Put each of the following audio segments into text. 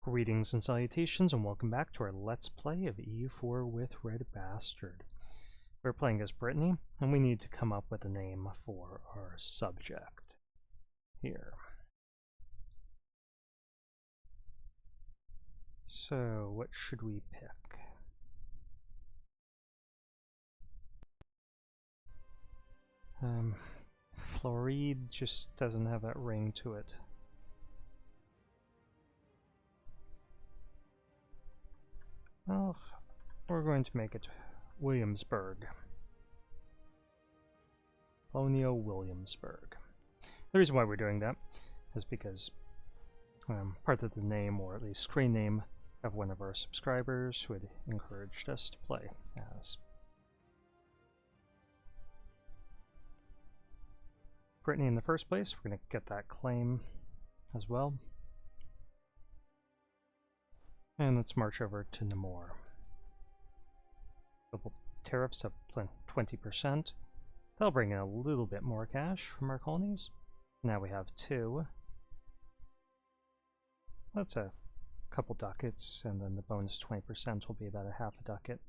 Greetings and salutations, and welcome back to our Let's Play of EU4 with RedBstrd. We're playing as Brittany, and we need to come up with a name for our subject here. So, what should we pick? Floride just doesn't have that ring to it. Well, we're going to make it Williamsburg. Colonial Williamsburg. The reason why we're doing that is because part of the name, or at least screen name, of one of our subscribers who had encouraged us to play as Brittany in the first place. We're going to get that claim as well. And let's march over to Namor. Global tariffs up 20%. That'll bring in a little bit more cash from our colonies. Now we have 2. That's a couple ducats, and then the bonus 20% will be about a half a ducat.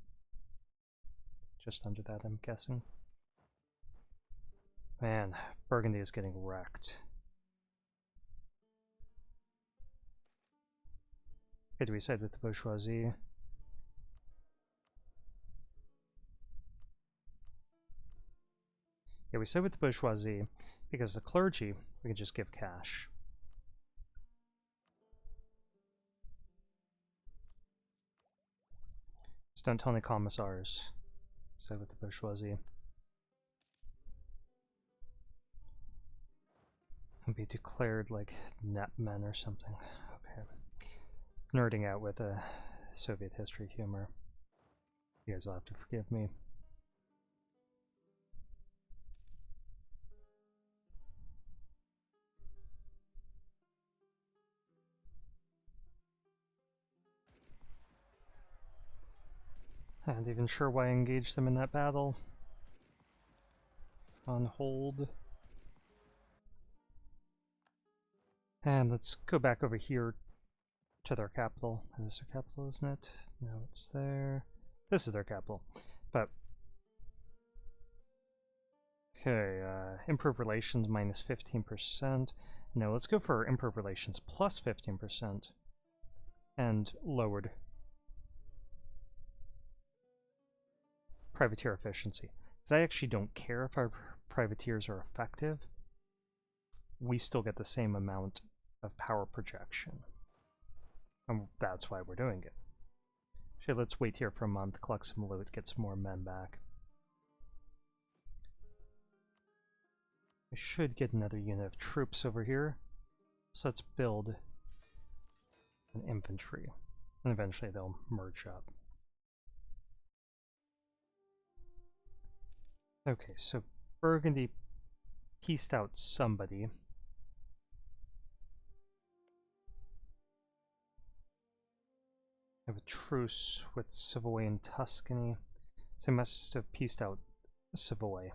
Just under that, I'm guessing. Man, Burgundy is getting wrecked. Okay, do we side with the bourgeoisie? Yeah, we side with the bourgeoisie because the clergy, we can just give cash. Just don't tell any commissars. Side with the bourgeoisie. And be declared like net men or something. Okay. Nerding out with a Soviet history humor. You guys will have to forgive me. I'm not even sure why I engaged them in that battle. On hold. And let's go back over here to their capital. This is their capital, isn't it? No, it's there. This is their capital. But okay, improve relations minus 15%. No, let's go for improve relations plus 15% and lowered privateer efficiency. Because I actually don't care if our privateers are effective. We still get the same amount of power projection. And that's why we're doing it. Okay, let's wait here for a month, collect some loot, get some more men back. I should get another unit of troops over here. So let's build an infantry. And eventually they'll merge up. Okay, so Burgundy pieced out somebody. I have a truce with Savoy and Tuscany. So they must have pieced out Savoy.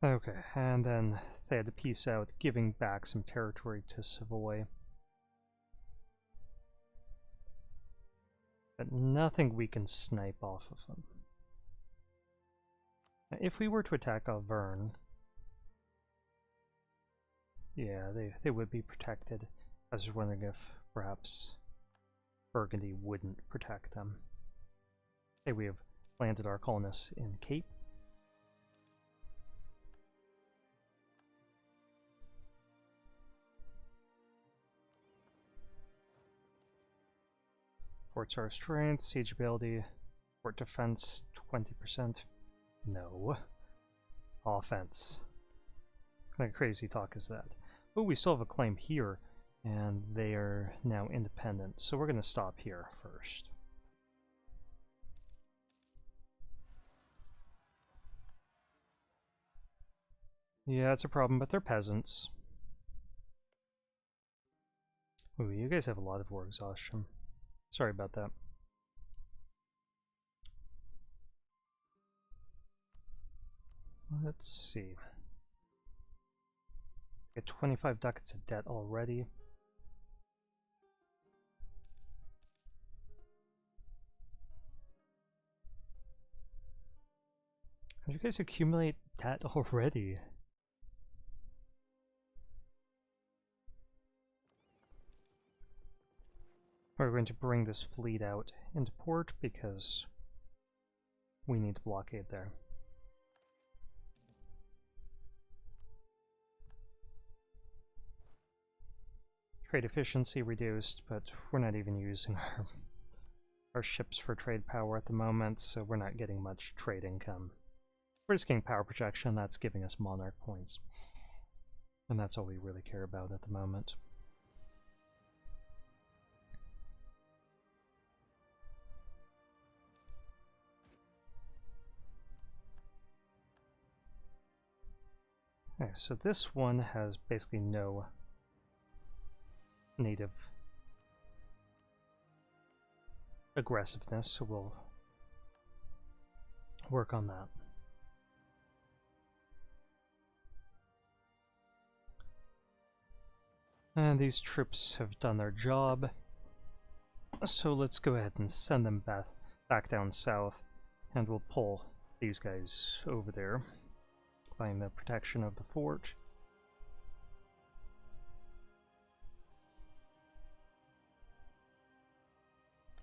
Okay, and then they had to piece out, giving back some territory to Savoy. But nothing we can snipe off of them. If we were to attack Auvergne, yeah, they would be protected. I was wondering if perhaps Burgundy wouldn't protect them. Okay, we have landed our colonists in Cape. Forts are strength, siege ability, fort defense 20%. No. Offense. What kind of crazy talk is that? Oh, we still have a claim here, and they are now independent, so we're going to stop here first. Yeah, it's a problem, but they're peasants. Ooh, you guys have a lot of war exhaustion. Sorry about that. let's see. Get 25 ducats of debt already. How do you guys accumulate debt already? We're going to bring this fleet out into port because we need to blockade there. Trade efficiency reduced, but we're not even using our ships for trade power at the moment, so we're not getting much trade income. We're just getting power projection, that's giving us monarch points. And that's all we really care about at the moment. Okay, so this one has basically no native aggressiveness, so we'll work on that. And these troops have done their job, so let's go ahead and send them back down south, and we'll pull these guys over there, buying the protection of the fort.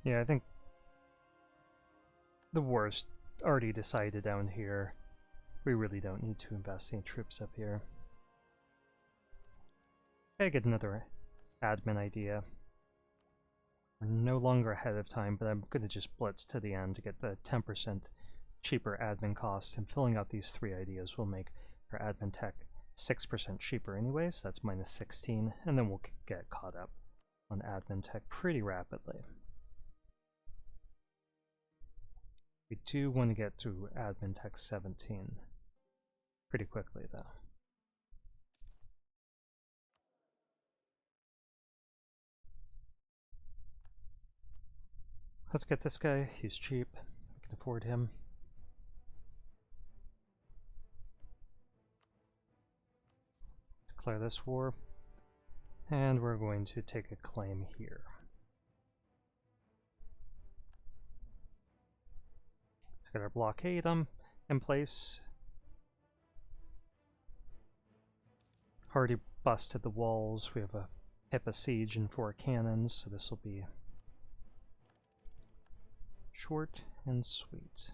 Yeah, I think the war's already decided down here. We really don't need to invest any troops up here. I get another admin idea. We're no longer ahead of time, but I'm going to just blitz to the end to get the 10% cheaper admin cost, and filling out these 3 ideas will make our admin tech 6% cheaper anyways. That's minus 16, and then we'll get caught up on admin tech pretty rapidly. We do want to get to admin tech 17 pretty quickly though. Let's get this guy, he's cheap, we can afford him. Declare this war, and we're going to take a claim here. Get our blockade in place. Already busted the walls, we have a Pippa siege and 4 cannons, so this will be short and sweet.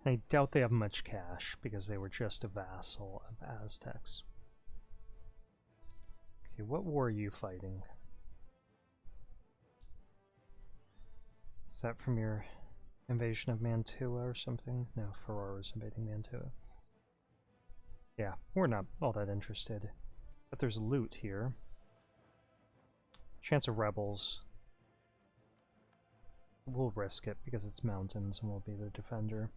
I doubt they have much cash because they were just a vassal of Aztecs. Okay, what war are you fighting? Is that from your invasion of Mantua or something? No, Ferrara's invading Mantua. Yeah, we're not all that interested. But there's loot here. Chance of rebels. We'll risk it because it's mountains and we'll be the defender.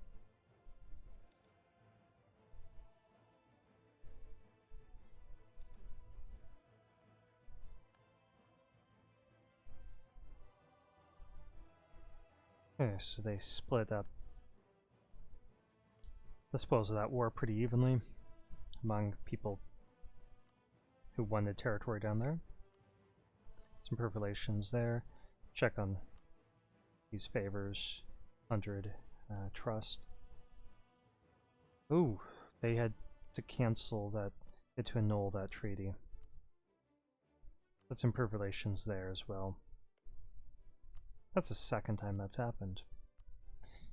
Okay, so they split up the spoils of that war pretty evenly among people who wanted territory down there. Some improved relations there. Check on these favors. 100 trust. Ooh, they had to cancel that, to annul that treaty. Let's improve relations there as well. That's the second time that's happened.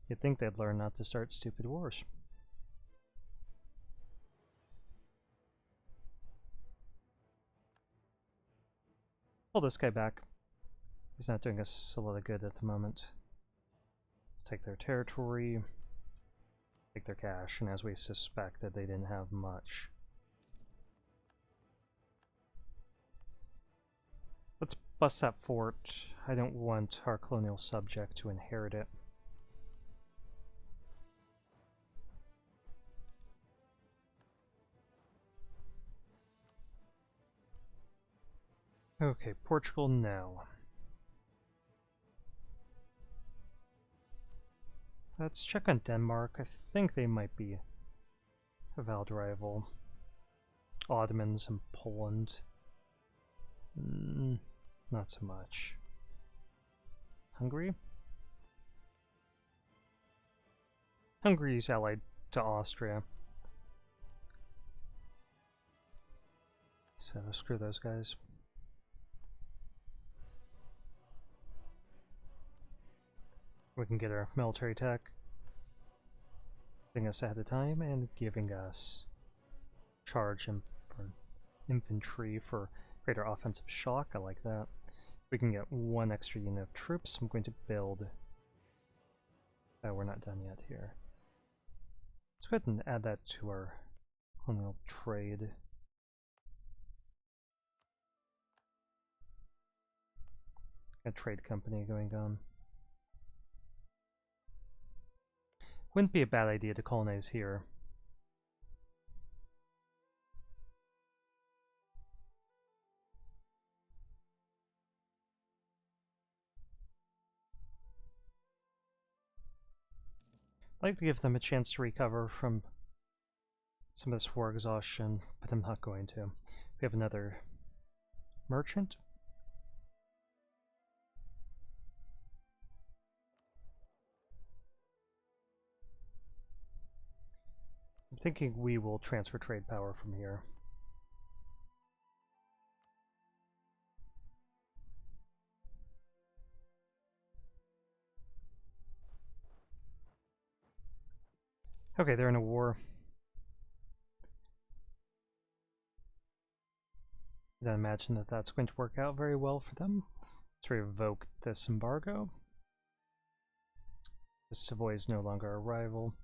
You'd think they'd learn not to start stupid wars. Pull this guy back. He's not doing us a lot of good at the moment. Take their territory, take their cash, and as we suspected, they didn't have much. Let's bust that fort. I don't want our colonial subject to inherit it. Okay, Portugal now. Let's check on Denmark. I think they might be a valid rival. Ottomans and Poland. Not so much. Hungary? Hungary's allied to Austria. So screw those guys. We can get our military tech, giving us ahead of time and giving us charge and for infantry for greater offensive shock. I like that. We can get one extra unit of troops. I'm going to build. Oh, we're not done yet here. Let's go ahead and add that to our colonial trade. A trade company going on. Wouldn't be a bad idea to colonize here. I'd like to give them a chance to recover from some of this war exhaustion, but I'm not going to. We have another merchant. I'm thinking we will transfer trade power from here. Okay, they're in a war. I don't imagine that that's going to work out very well for them. Let's revoke this embargo. The Savoy is no longer a rival.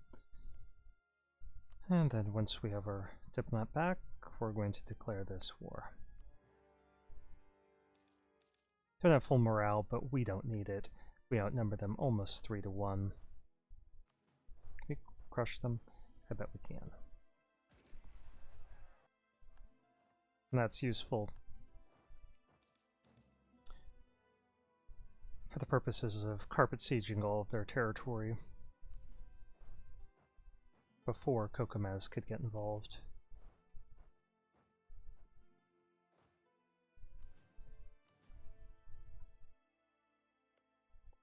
And then once we have our diplomat back, we're going to declare this war. Don't have full morale, but we don't need it. We outnumber them almost 3 to 1. Can we crush them? I bet we can. And that's useful for the purposes of carpet sieging all of their territory before Kokomaz could get involved.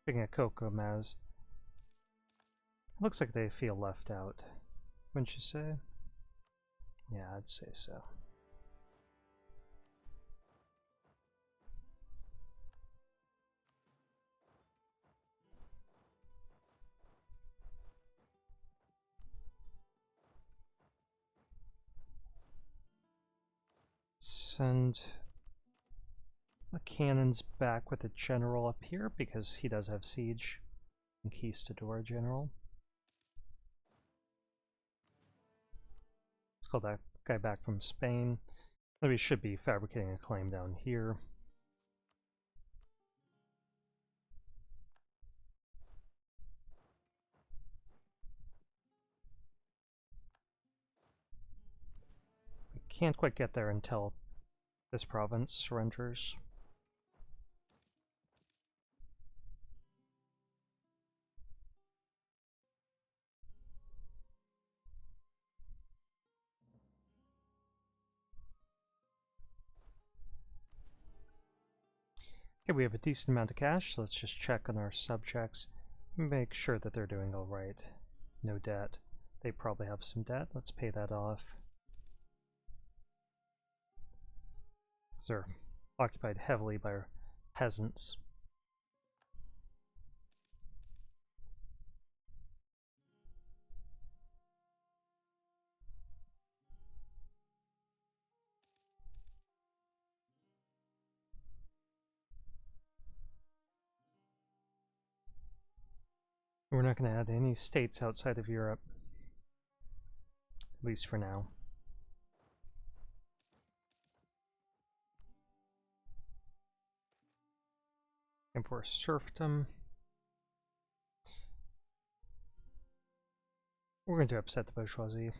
Speaking of Kokomaz, it looks like they feel left out, wouldn't you say? Yeah, I'd say so. Send the cannons back with the general up here because he does have siege. Conquistador general. Let's call that guy back from Spain. We should be fabricating a claim down here. We can't quite get there until this province surrenders. Okay, we have a decent amount of cash, so let's just check on our subjects and make sure that they're doing alright. No debt. They probably have some debt. Let's pay that off. They're occupied heavily by peasants. We're not going to add any states outside of Europe, at least for now. And for serfdom, we're going to upset the bourgeoisie.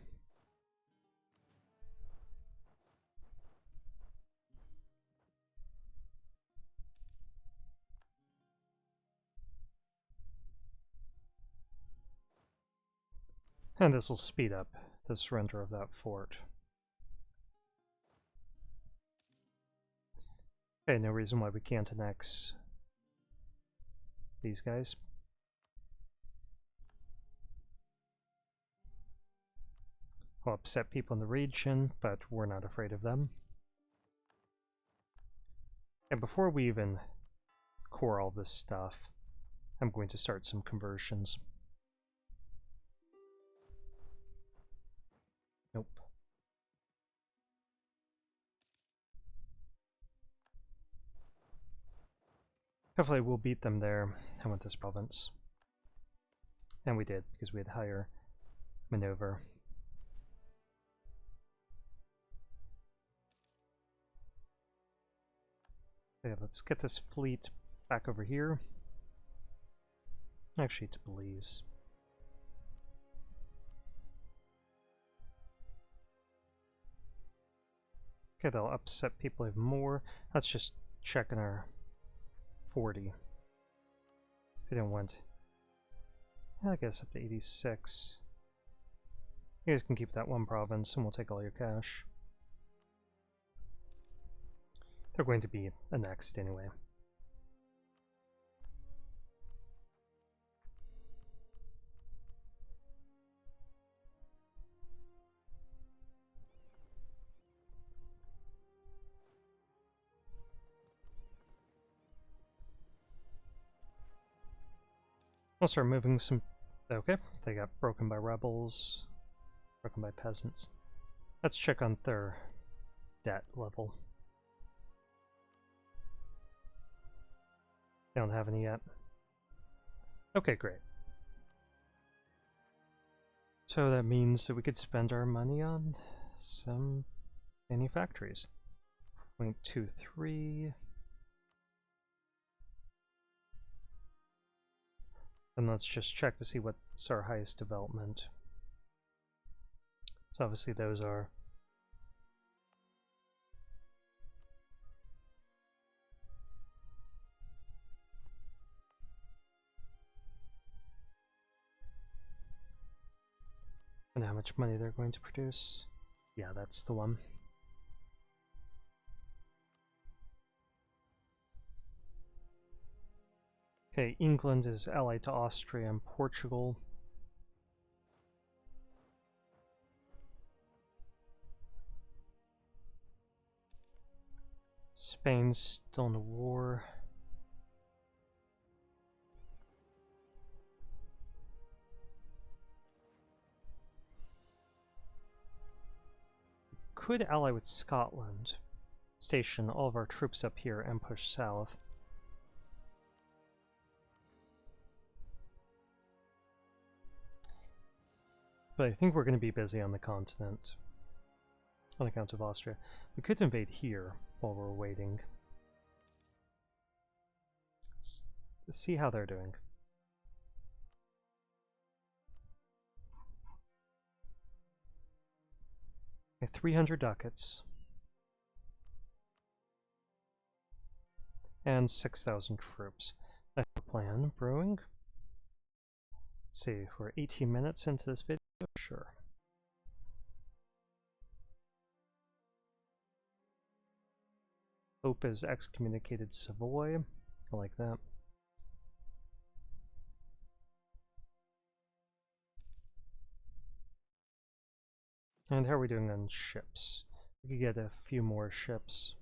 And this will speed up the surrender of that fort. Okay, no reason why we can't annex these guys. Will upset people in the region, but we're not afraid of them. And before we even core all this stuff, I'm going to start some conversions. Nope. Hopefully we'll beat them there. I want this province. And we did, because we had higher maneuver. Okay, let's get this fleet back over here. Actually, to Belize. Okay, they'll upset people even more. Let's just check on our 40. We don't want... I guess up to 86. You guys can keep that one province and we'll take all your cash. They're going to be annexed anyway. We'll start moving some... Okay, they got broken by rebels, broken by peasants. Let's check on their debt level. They don't have any yet. Okay, great. So that means that we could spend our money on some manufactories. 0.23. And let's just check to see what's our highest development. So obviously those are... And how much money they're going to produce. Yeah, that's the one. Okay, England is allied to Austria and Portugal. Spain's still in a war. Could ally with Scotland, station all of our troops up here and push south. But I think we're going to be busy on the continent, on account of Austria. We could invade here while we're waiting. Let's see how they're doing. Okay, 300 ducats. And 6,000 troops. I have a plan brewing. Let's see, we're 18 minutes into this video. Sure. Pope has excommunicated Savoy. I like that. And how are we doing on ships? We could get a few more ships.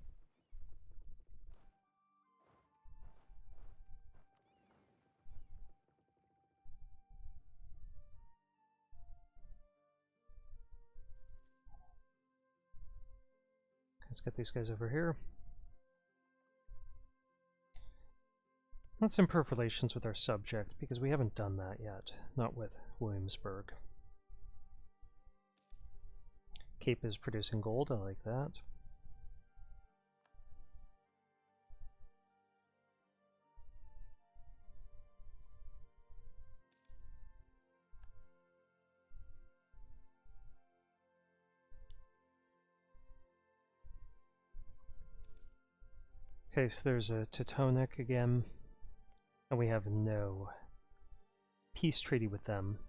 Let's get these guys over here. Let's improve relations with our subject, because we haven't done that yet. Not with Williamsburg. Cape is producing gold, I like that. Okay, so there's a Teutonic again, and we have no peace treaty with them.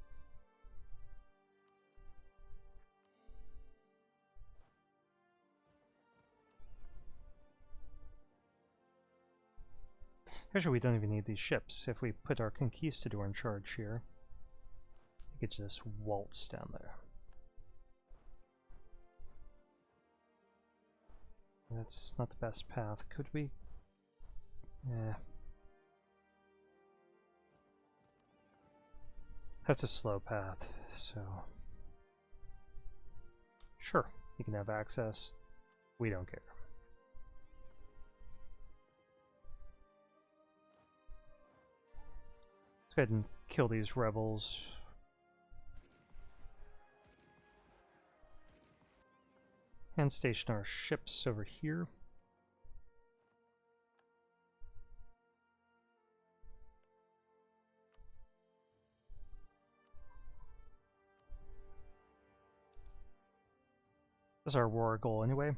Actually, we don't even need these ships. If we put our conquistador in charge here, we could just waltz down there. That's not the best path. Could we? Yeah. That's a slow path, so... Sure, you can have access. We don't care. Let's go ahead and kill these rebels. And station our ships over here. That's our war goal anyway.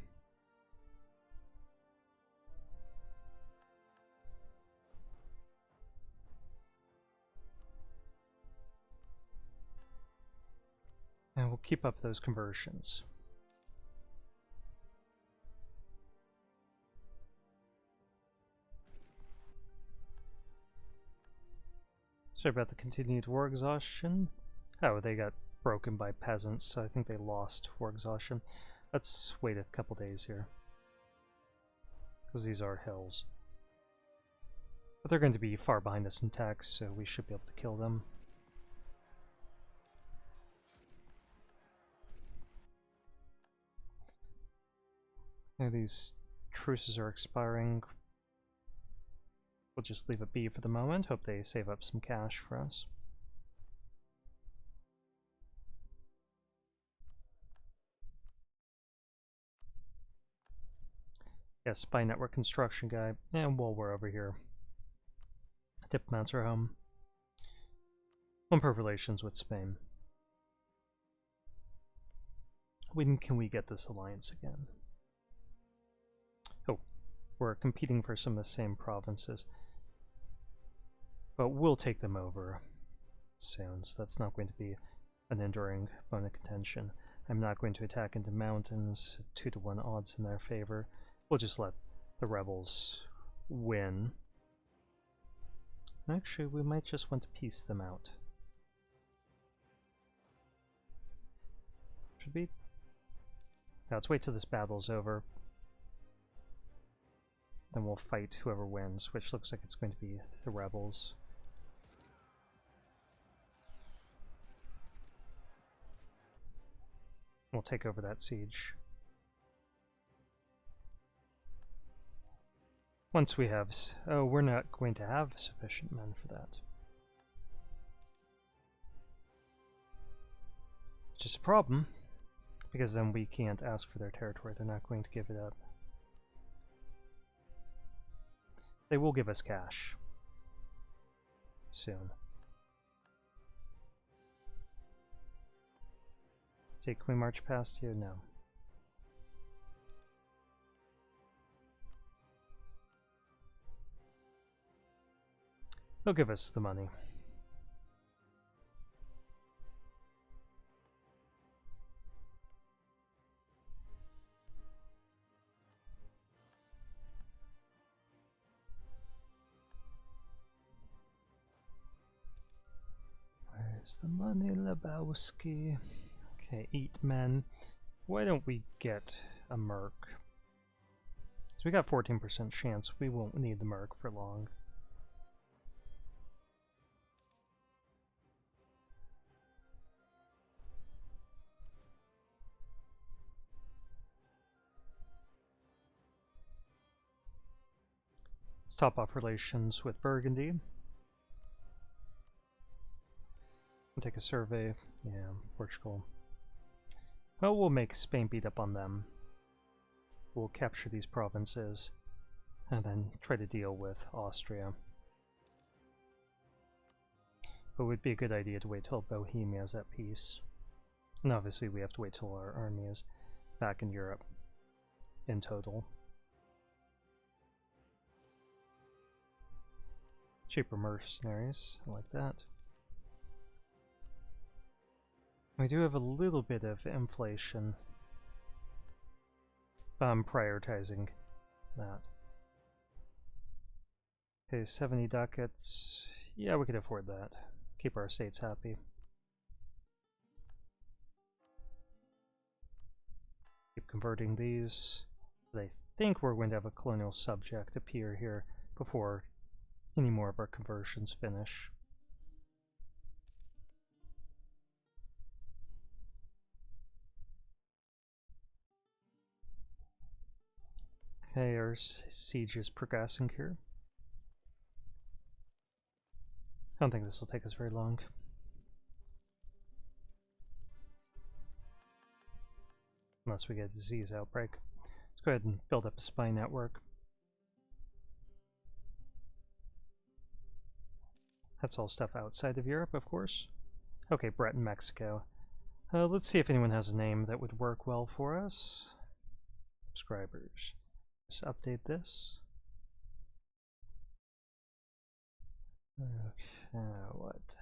And we'll keep up those conversions. Sorry about the continued war exhaustion. Oh, they got broken by peasants, so I think they lost war exhaustion. Let's wait a couple days here, because these are hills. But they're going to be far behind us in tax, so we should be able to kill them. Now these truces are expiring. We'll just leave it be for the moment. Hope they save up some cash for us. Yeah, spy network construction guy. And while we're over here, diplomats are home. Improve relations with Spain. When can we get this alliance again? Oh, we're competing for some of the same provinces. But we'll take them over soon, so that's not going to be an enduring bone of contention. I'm not going to attack into mountains, 2-to-1 odds in their favor. We'll just let the rebels win. Actually, we might just want to piece them out. Should we? Now let's wait till this battle's over. Then we'll fight whoever wins, which looks like it's going to be the rebels. We'll take over that siege. Once we have... Oh, we're not going to have sufficient men for that. Which is a problem, because then we can't ask for their territory. They're not going to give it up. They will give us cash soon. See, can we march past you? No. They'll give us the money. Where's the money, Lebowski? Okay, 8 men. Why don't we get a merc? So we got 14% chance. We won't need the merc for long. Let's top off relations with Burgundy. We'll take a survey. Yeah, Portugal. Well, we'll make Spain beat up on them. We'll capture these provinces and then try to deal with Austria. But it would be a good idea to wait till Bohemia is at peace. And obviously we have to wait till our army is back in Europe in total. Cheaper mercenaries, I like that. We do have a little bit of inflation. But I'm prioritizing that. Okay, 70 ducats. Yeah, we could afford that. Keep our estates happy. Keep converting these. But I think we're going to have a colonial subject appear here before any more of our conversions finish. Okay, our siege is progressing here. I don't think this will take us very long. Unless we get a disease outbreak. Let's go ahead and build up a spy network. That's all stuff outside of Europe, of course. Okay, Britain, Mexico. Let's see if anyone has a name that would work well for us. Subscribers. Just update this. Okay, what?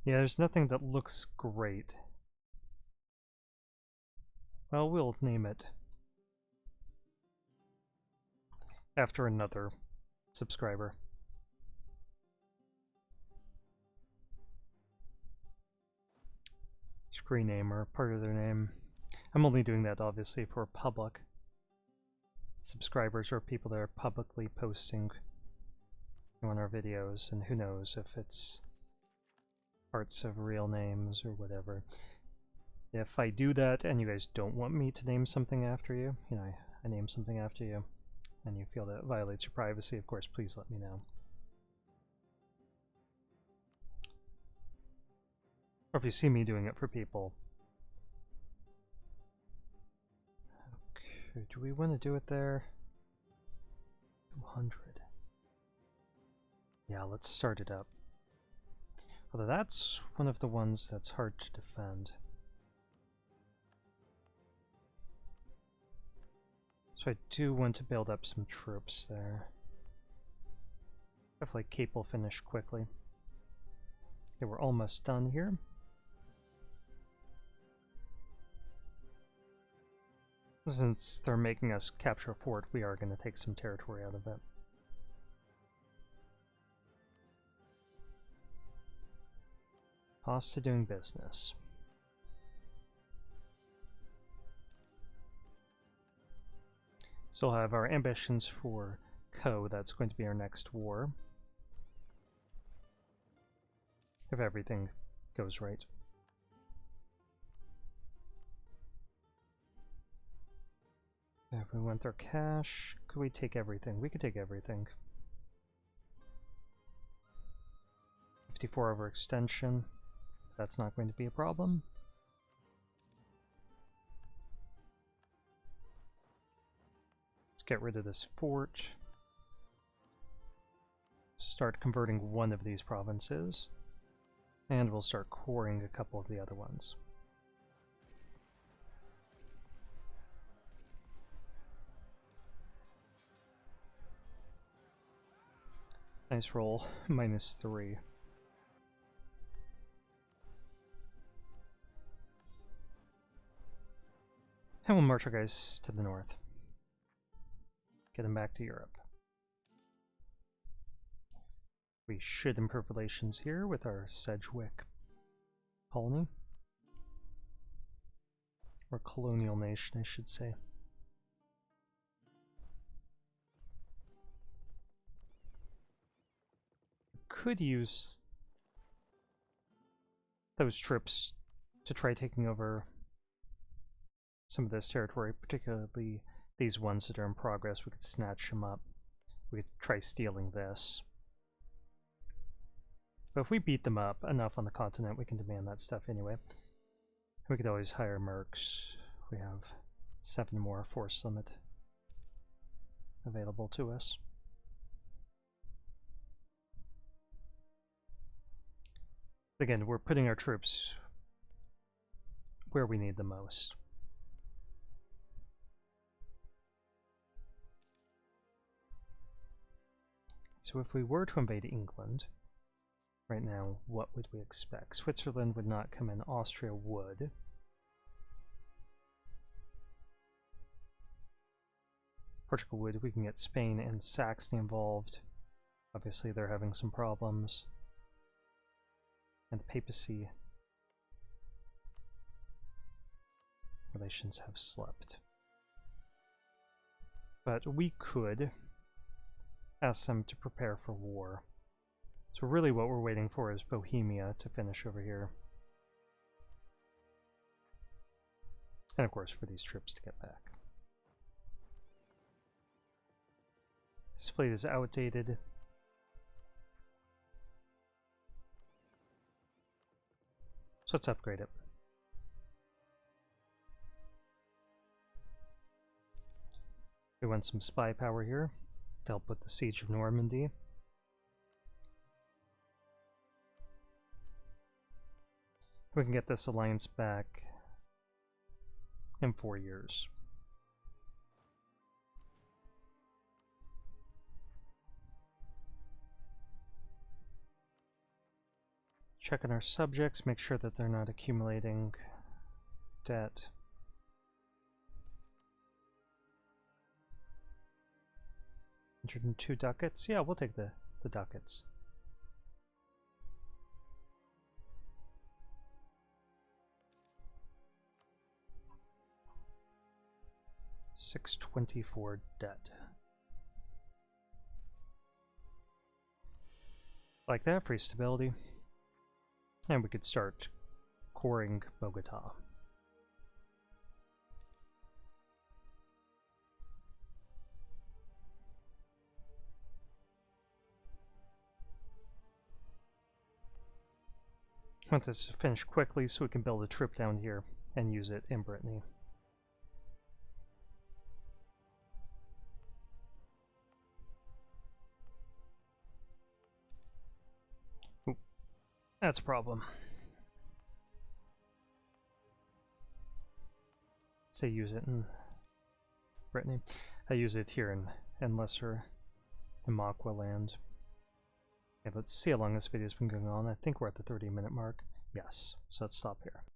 Yeah, there's nothing that looks great. Well, we'll name it after another subscriber. Screen name or part of their name. I'm only doing that obviously for public subscribers or people that are publicly posting on our videos, and who knows if it's parts of real names or whatever. If I do that and you guys don't want me to name something after you, I name something after you, and you feel that violates your privacy, of course, please let me know. Or if you see me doing it for people. Okay, do we want to do it there? 200. Yeah, let's start it up. Although that's one of the ones that's hard to defend. So I do want to build up some troops there. Hopefully Cape will finish quickly. Okay, we're almost done here. Since they're making us capture a fort, we are going to take some territory out of it. Cost of doing business. Still have our ambitions for Co. That's going to be our next war. If everything goes right. If we want our cash, could we take everything? We could take everything. 54 overextension. That's not going to be a problem. Let's get rid of this fort. Start converting one of these provinces. And we'll start coring a couple of the other ones. Nice roll. -3. And we'll march our guys to the north. Get them back to Europe. We should improve relations here with our Sedgwick colony. Or colonial nation, I should say. Could use those troops to try taking over some of this territory, particularly these ones that are in progress. We could snatch them up. We could try stealing this. But if we beat them up enough on the continent, we can demand that stuff anyway. We could always hire mercs. We have 7 more force limit available to us. Again, we're putting our troops where we need them most. So if we were to invade England, Right now, what would we expect? Switzerland would not come in, Austria would. Portugal would. We can get Spain and Saxony involved. Obviously, they're having some problems. And the papacy relations have slept. But we could ask them to prepare for war. So really what we're waiting for is Bohemia to finish over here. And of course for these troops to get back. This fleet is outdated. So let's upgrade it. We want some spy power here to help with the siege of Normandy. We can get this alliance back in 4 years. Check on our subjects, make sure that they're not accumulating debt. $102 ducats? Yeah, we'll take the ducats. $624 debt. Like that, free stability. And we could start coring Bogota. I want this to finish quickly so we can build a troop down here and use it in Brittany. Ooh, that's a problem. Say use it in Brittany. I use it here in Lesser Imakwa land. Okay, let's see how long this video's been going on. I think we're at the 30-minute mark. Yes, so let's stop here.